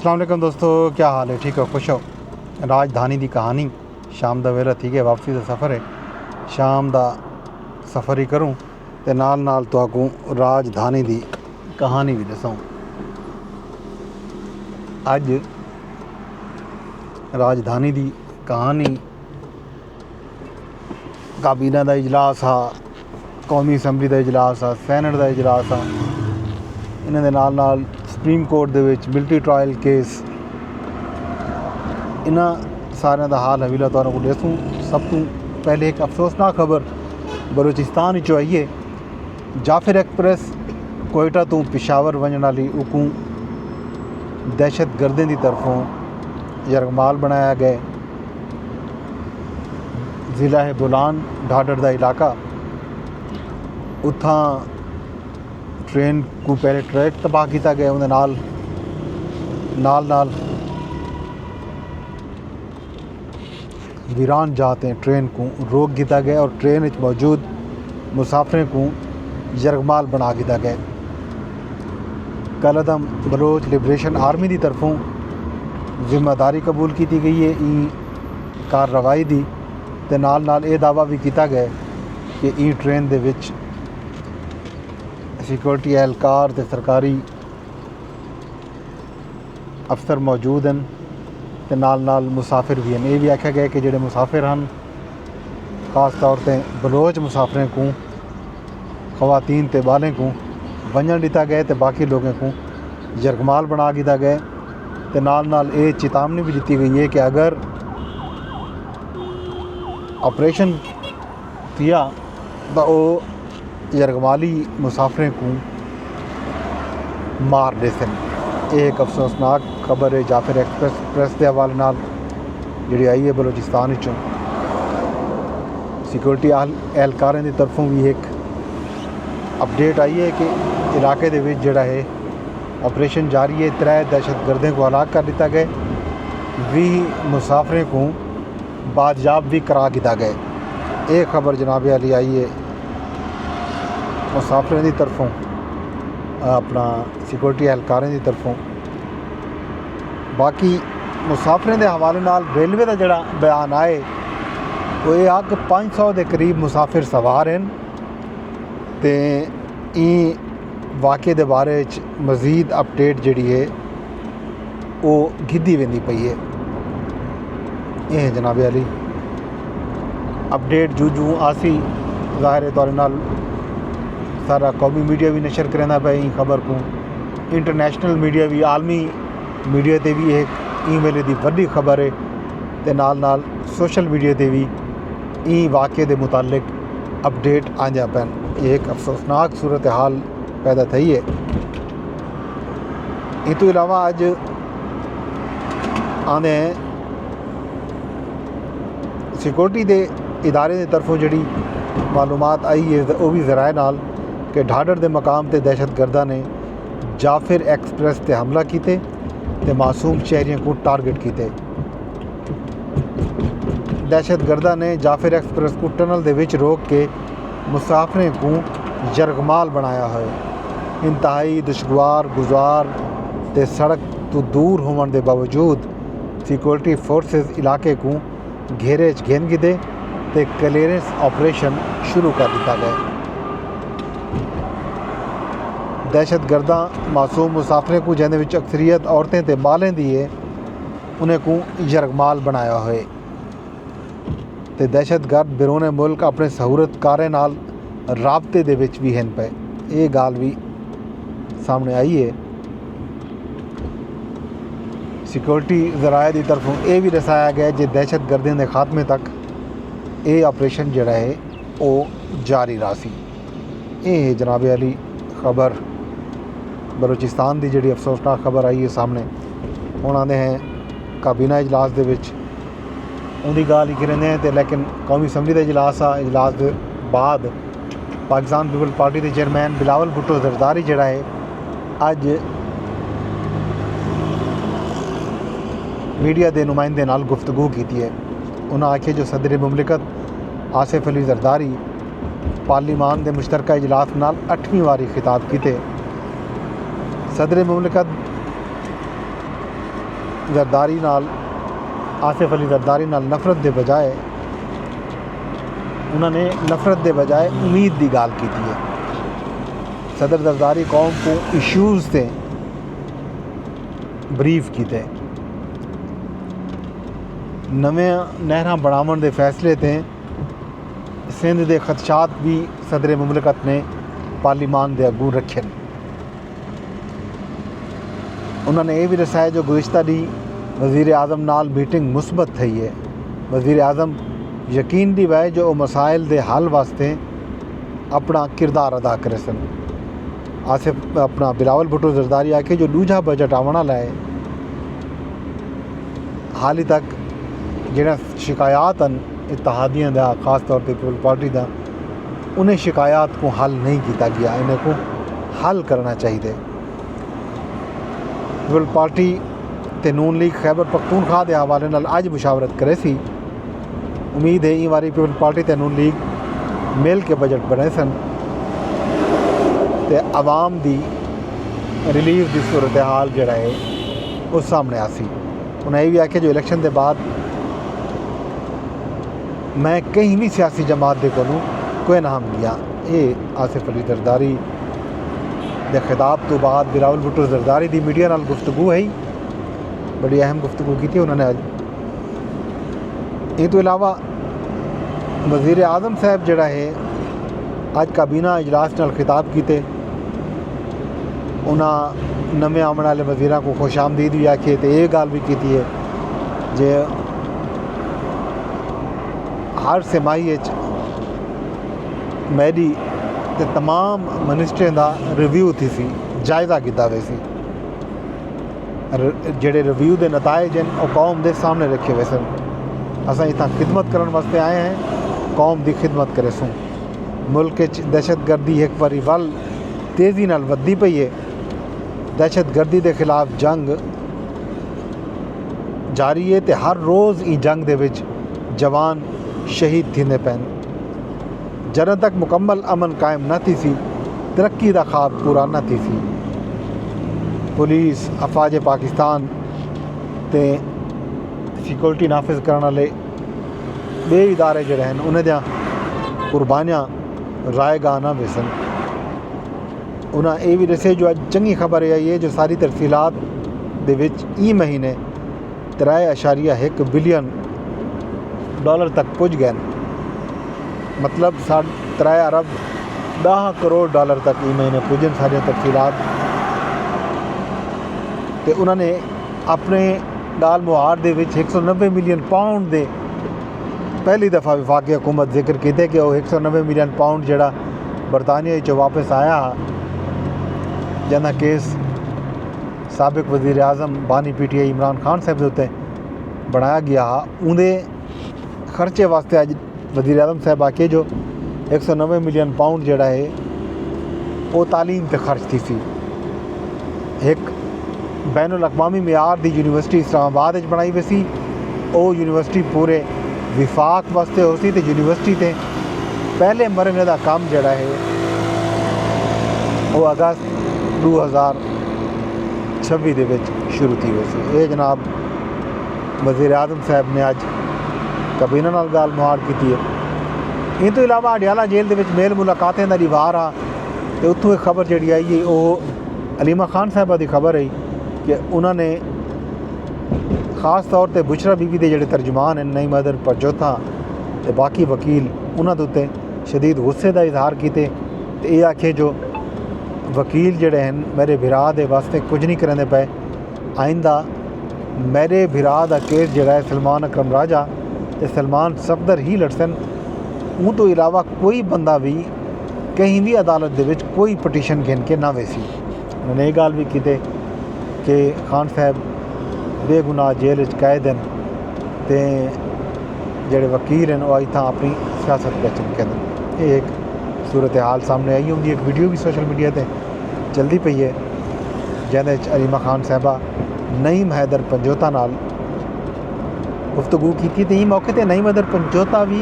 अस्सलाम वालेकुम दोस्तों, क्या हाल है? ठीक हो, खुश हो? राजधानी दी कहानी शाम दा वेला ठीक है, वापसी का सफ़र है। शाम दा सफ़र ही करूँ ते नाल नाल तुहानू राजधानी दी कहानी भी दसाऊँ। अज राजधानी दी कहानी काबीना दा इजलास हा, कौमी असैंबली दा इजलास हा, सैनट दा इजलास हा। इन्हां दे नाल नाल सुप्रीम कोर्ट दे विच मिलिटरी ट्रायल केस, इन्हां सारियां दा हाल हवीला तुहानू दसूँ। सब तो पहले एक अफसोसनाक खबर बलूचिस्तान विचों आई है। जाफिर एक्सप्रैस कोयटा तो पिशावर वजन वाली उकू दहशत गर्दें की तरफों यरगमाल बनाया गया। ज़िला है बुलान ढाडर का इलाका। उत्थां ट्रेन को पहले ट्रैक तबाह किया गया, उन्हें नाल वीरान जाते ट्रेन को रोक दिया गया और ट्रेन में मौजूद मुसाफिर को यरगमाल बना दिया गया। कलदम बलोच लिबरेशन आर्मी की तरफों जिम्मेदारी कबूल की गई है ई कार्रवाई दी ते नाल ये दावा भी किया गया कि ई ट्रेन दे विच सिक्योरिटी एहलकार ते सरकारी अफसर मौजूद हैं ते नाल मुसाफिर भी हैं। ये भी आख्या गया कि जोड़े मुसाफिर हैं, खास तौर पर बलोच मुसाफिर को, खवातीन ते बालें को वंजन दिता गया तो बाकी लोगों को यरगमाल बना दिया गया। तो नाल ये चेतावनी भी दी गई है कि अगर ऑपरेशन किया तो वो यरगमाली मुसाफिर को मार दे सन। ये एक अफसोसनाक खबर है जाफिर एक्सप्रैस के हवाले नाल जी आई है बलूचिस्तान विचों। सिक्योरिटी एहलकारों की तरफों भी एक अपडेट आई है कि इलाके दे विच जिहड़ा है ऑपरेशन जारी है। 3 दहशतगर्दों को हलाक कर दिया गया, 20 मुसाफिर को बादयाब भी करा दिया गया। एक खबर जनाब अली आई है मुसाफिर की तरफों, अपना सिक्योरिटी एहलकारों की तरफों। बाकी मुसाफिर के हवाले नाल रेलवे का जोड़ा बयान आए वो ये आ कि 500 के करीब मुसाफिर सवार हैं ते ई वाक़े के बारे मज़ीद अपडेट जी है वो गिद्धी वेंदी पई है। ये है जनाब अली अपडेट जूं आसी ज़ाहिर है तुहाडे नाल सारा कौमी मीडिया भी नशर करेंदा पे ई खबर को, इंटरनेशनल मीडिया भी, आलमी मीडिया ते भी एक ई वेले दी वड्डी खबर है ते नाल सोशल मीडिया ते भी ई वाक़े के मुतालिक अपडेट आंदा पैन। एक अफसोसनाक सूरत हाल पैदा थी है। इस तो इलावा अज आने सिक्योरिटी के इदारे की तरफों जी मालूमात आई है वो भी ज़राए नाल कि ढाडर के मकाम ते दहशतगर्दा ने जाफिर एक्सप्रैस ते हमला किए ते मासूम शहरियों को टारगेट किए। दहशतगर्दा ने जाफिर एक्सप्रैस को टनल दे विच रोक के मुसाफिर को यरगमाल बनाया है। इंतहाई दुशवार गुजार ते सड़क तो दूर होने के बावजूद सिक्योरिटी फोर्सेस इलाके को घेरे घेन गिदे ते क्लीयरेंस ऑपरेशन शुरू कर दिया गया। दहशतगर्दा मासूम मुसाफिर को जिन्हें विच अक्सरियत औरतें ते बालें दी है उन्हें को यरगमाल बनाया है। ते दहशतगर्द बिरोन मुल्क अपने सहूरतकारें नाल राबते दे विच भी हैं पे। ये गाल भी सामने आई है। सिक्योरिटी ज़राए की तरफों ये भी दसाया गया जो दहशतगर्दों के खात्मे तक ये ऑपरेशन जोड़ा है वो जारी रहा सी। ये है जनाब अली खबर बलूचिस्तान की जी अफसोसनाक खबर आई है सामने। हुण आते हैं काबीना इजलास दे विच उनकी गाल ही करेंदे हैं तो लेकिन कौमी असैंबली का इजलास आ, इजलास के बाद पाकिस्तान पीपल पार्टी के चेयरमैन बिलावल भुट्टो ज़रदारी जोड़ा है अज मीडिया के नुमाइंदे नाल गुफ्तगू की है। उन्होंने आखे जो सदर मुमलिकत आसिफ अली ज़रदारी पार्लीमान के मुश्तरका इजलास नाल 8वीं वारी खिताब किए। सदर मुमलिकत ਜ਼ਰਦਾਰੀ ਨਾਲ ਆਸਿਫ ਅਲੀ ਜ਼ਰਦਾਰੀ ਨਾਲ ਨਫ਼ਰਤ ਦੇ ਬਜਾਏ ਉਹਨਾਂ ਨੇ ਨਫ਼ਰਤ ਦੇ ਬਜਾਏ ਉਮੀਦ ਦੀ ਗੱਲ ਕੀਤੀ ਹੈ। सदर जरदारी कौम को इशूज़ से ब्रीफ किए नवे नहर बनावन के फैसले थे सिंध के खदशात भी सदर मुमलिकत ने पार्लीमान के अगू रखे। उन्होंने ये भी दसाया जो गुज़िश्ता दी वज़ीर आज़म नाल मीटिंग मुस्बत थी है। वज़ीर आज़म यकीन दी वै जो मसाइल के हल वास्ते अपना किरदार अदा करे सन। आसिफ अपना बिलावल भुट्टो जरदारी आके जो दूजा बजट आवन वाला है हाल ही तक जिहड़ा शिकायत हैं इत्तेहादियों का खास तौर पर पीपल पार्टी का उन्हें शिकायत को हल नहीं किया गया। इन्हें को हल करना चाहिए। पीपल पार्टी ते नून लीग खैबर पख्तूनख्वा के हवाले नाल अज मुशावरत करे सी। उम्मीद है इस बारी पीपल पार्टी ते नून लीग मिल के बजट बने सन ते आवाम दी रिलीफ की सूरत हाल जड़ा है वो सामने आसी। उन्हें यह भी आख्या जो इलेक्शन के बाद मैं कहीं भी सियासी जमात के कोलों कोई नाम लिया। ये आसिफ अली जरदारी के खिताब तो बाद बिलावल भुट्टो जरदारी की मीडिया नाल गुफ्तगू है बड़ी अहम गुफ्तगू की उन्होंने अज। ये तो इलावा वज़ीर आज़म साहब जड़ा है अज काबीना इजलास नाल खिताब किए। उन्होंने नवे आने वाले वज़ीरां को खुश आमदीद भी आखी तो ये गल भी की है जे हर समाही मैडी ते तमाम मिनिस्टरें का रिव्यू थी सी जायज़ा किया वे सी। जेड़े रिव्यू के नताइज हैं वो कौम के सामने रखे हुए सन। असां इतना खिदमत करने वास्ते आए हैं कौम की खिदमत करे सूँ। मुल्क दहशतगर्दी एक बारी वल तेज़ी नाल वधदी पई है। दहशतगर्दी के खिलाफ जंग जारी है तो हर रोज़ ई जंग दे विच जवान शहीद थींदे पैन। जदों तक मुकम्मल अमन कायम न थी सी तरक्की का ख्वाब पूरा न थी सी। पुलिस अफवाज पाकिस्तान ते सिक्योरिटी नाफिज करने वाले बे इदारे जड़े हैं उन्हें कुर्बानियाँ रायगा न वेसन। उन्हें ये भी दसे जो अज चंगी खबर आई है जो सारी तरफीलात दे विच ई महीने 3.1 बिलियन डॉलर तक पुज गए। मतलब 3 अरब 10 करोड़ डॉलर तक ई महीने पुजन सारिया तरफीलात। तो उन्होंने अपने डाल मुहार दे विच 190 मिलियन पाउंड दे पहली दफ़ा विफाकी हुकूमत जिक्र किए कि वह 190 मिलियन पाउंड जड़ा बरतानिया चो वापस आया जना केस सबक वज़ीर आज़म बानी PTI इमरान खान साहब के उत्ते बनाया गया उनके खर्चे वास्ते अज वज़ीर आज़म साहब आके जो 190 मिलियन पाउंड जड़ा है वो तालीम पर खर्च थी सी। एक बैनुल अक़वामी मियार की यूनिवर्सिटी इस्लामाबाद बनाई हुई सी। वो यूनिवर्सिटी पूरे विफाक वास्ते हो सी। तो यूनिवर्सिटी के पहले मरने का काम जड़ा है वो अगस्त 2026 के विच शुरू की हुई सी। ये जनाब वज़ीर आज़म साहब ने अज काबीना नाल गल मुहार की है। इन तो इलावा अडियाला जेल के मेल मुलाकातें का रिवार आ तो उत्थों एक खबर जी आई है वो अलीमा खान साहबा की खबर है कि उन्होंने खास तौर पर बुशरा बीबी के जोड़े तर्जुमान हैं नई मदर परजोथा तो बाकी वकील उन्होंने उत्ते शदीद गुस्से का इजहार किए। तो ये आखे जो वकील जोड़े हैं मेरे भरा के वास्ते कुछ नहीं करेंदे पे। आइंदा मेरे भरा का केस जोड़ा है सलमान अकरम राजा तो सलमान सफदर ही लड़सन। उन तो इलावा कोई बंदा भी कहीं भी अदालत दे विच कोई पटीशन गिन के ना वेसी। उन्होंने ये गल भी की कि खान साहब बेगुनाह जेल कैद हैं तो जोड़े वकील हैं वो इतना अपनी सियासत पे चमके हैं। ये एक सूरत हाल सामने आई। उनकी एक वीडियो भी सोशल मीडिया पर चलती पई है जिहदे अलीमा खान साहबा नईम हैदर पंजोता नाल गुफ्तगू की। तो इस मौके पर नईम हैदर पंजोता भी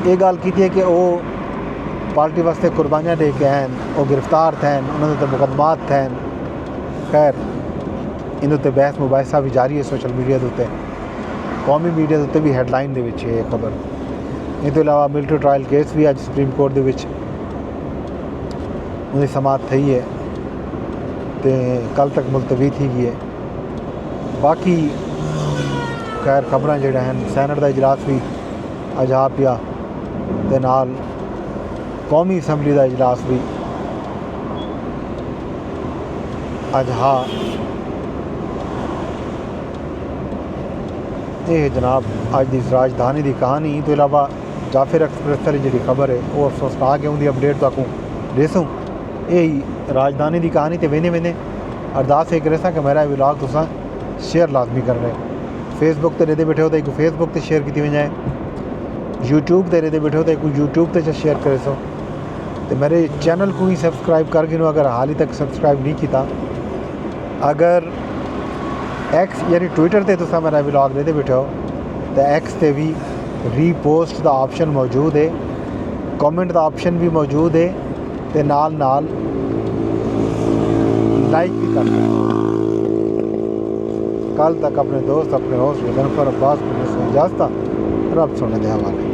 ये गल की है कि वो पार्टी वास्ते कुर्बानियाँ दे के हैं वो गिरफ्तार थे उन्होंने तो मुकदमात थे। खैर इहदे उत्ते बहस मुबाहिसा भी जारी है सोशल मीडिया के उत्ते, कौमी मीडिया के उत्ते भी हैडलाइन दे विच है ये खबर। इस तो इलावा मिलिट्री ट्रायल केस भी अज सुप्रीम कोर्ट दे विच उहदी समाअत थी है तो कल तक मुलतवी थी गई है। बाकी खैर खबर जोड़ा हैं सैनट का इजलास भी अज आ पिया ते नाल कौमी असैंबली का इजलास भी अज हा। ये जनाब अज की राजधानी की कहानी। तो इलावा जाफिर एक्सप्रेस वाली जी खबर है वो अफसोसनाक है, उनकी अपडेट तक देसूँ। यही राजधानी की कहानी तो वेने वेने अरदास ये करे कि मेरा व्लॉग तुसा शेयर लाजमी कर रहे। फेसबुक पर रेदे बैठे हो तो एक फेसबुक पर शेयर की वजाए, यूट्यूब पर रेदे बैठे हो तो एक यूट्यूब पर शेयर करे सो। तो मेरे चैनल को ही सब्सक्राइब कर गिनो अगर हाल ही तक सब्सक्राइब नहीं किया। अगर एक्स यानी ट्विटर पर तुसा मेरा व्लॉग रेदे बैठे हो तो एक्स पे भी रीपोस्ट का ऑप्शन मौजूद है, कमेंट का ऑप्शन भी मौजूद है, तो नाल नाल लाइक भी कर सकते। कल तक अपने दोस्त अपने होस्ट गनफर अब्बास को इजाज़त, रब सुनने दे हवाले।